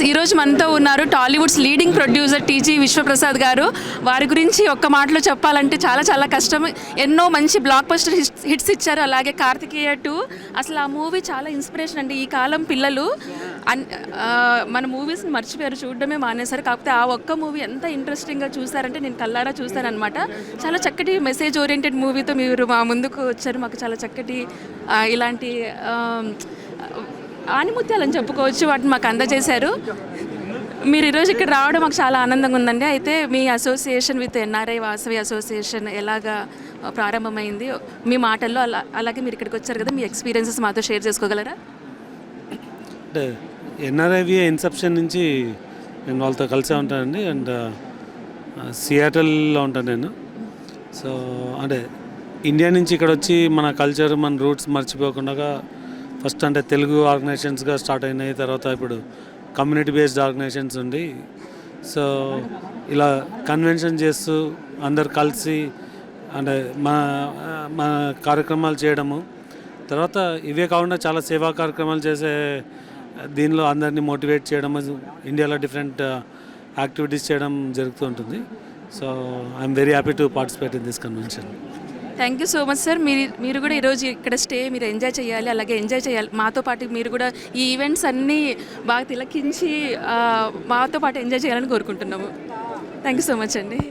ఈరోజు మనతో ఉన్నారు Tollywood's leading producer TG Vishwaprasad గారు. వారి గురించి ఒక్క మాటలో చెప్పాలంటే చాలా చాలా కష్టం. ఎన్నో మంచి బ్లాక్ బస్టర్ హిట్స్ ఇచ్చారు. అలాగే కార్తికేయ 2 అసలు ఆ మూవీ చాలా ఇన్స్పిరేషన్ అండి. ఈ కాలం పిల్లలు మన మూవీస్ని మర్చిపోయారు, చూడడమే మానేశారు. కాకపోతే ఆ ఒక్క మూవీ ఎంత ఇంట్రెస్టింగ్గా చూసారంటే నేను కల్లారా చూశానమాట. చాలా చక్కటి మెసేజ్ ఓరియంటెడ్ మూవీతో మీరు మా ముందుకు వచ్చారు. మాకు చాలా చక్కటి ఇలాంటి ఆనిముత్యాలని చెప్పుకోవచ్చు, వాటిని మాకు అందజేశారు. మీరు ఈరోజు ఇక్కడ రావడం మాకు చాలా ఆనందంగా ఉందండి. అయితే మీ association with NRI Vasavi association ఎలాగా ప్రారంభమైంది మీ మాటల్లో, అలాగే మీరు ఇక్కడికి వచ్చారు కదా, మీ ఎక్స్పీరియన్సెస్ మాతో షేర్ చేసుకోగలరా? అంటే ఎన్ఆర్ఐవిఏ ఇన్సెప్షన్ నుంచి నేను వాళ్ళతో కలిసే ఉంటానండి. అండ్ సియాటల్లో ఉంటాను నేను. సో అంటే ఇండియా నుంచి ఇక్కడ వచ్చి మన కల్చర్, మన రూట్స్ మర్చిపోకుండా ఫస్ట్ అంటే తెలుగు ఆర్గనైజేషన్స్గా స్టార్ట్ అయినాయి. తర్వాత ఇప్పుడు కమ్యూనిటీ బేస్డ్ ఆర్గనైజేషన్స్ ఉండి, సో ఇలా కన్వెన్షన్ చేస్తూ అందరు కలిసి అంటే మన కార్యక్రమాలు చేయడము. తర్వాత ఇవే కాకుండా చాలా సేవా కార్యక్రమాలు చేసే దీనిలో అందరినీ మోటివేట్ చేయడము, ఇండియాలో డిఫరెంట్ యాక్టివిటీస్ చేయడం జరుగుతూ ఉంటుంది. So I'm very happy to participate in this convention. Thank you so much sir. మీరు కూడా ఈరోజు ఇక్కడ మీరు ఎంజాయ్ చేయాలి, అలాగే ఎంజాయ్ చేయాలి మాతో పాటు. మీరు కూడా ఈ ఈవెంట్స్ అన్నీ బాగా తిలకించి మాతో పాటు ఎంజాయ్ చేయాలని కోరుకుంటున్నాము. థ్యాంక్ యూ సో మచ్ అండి.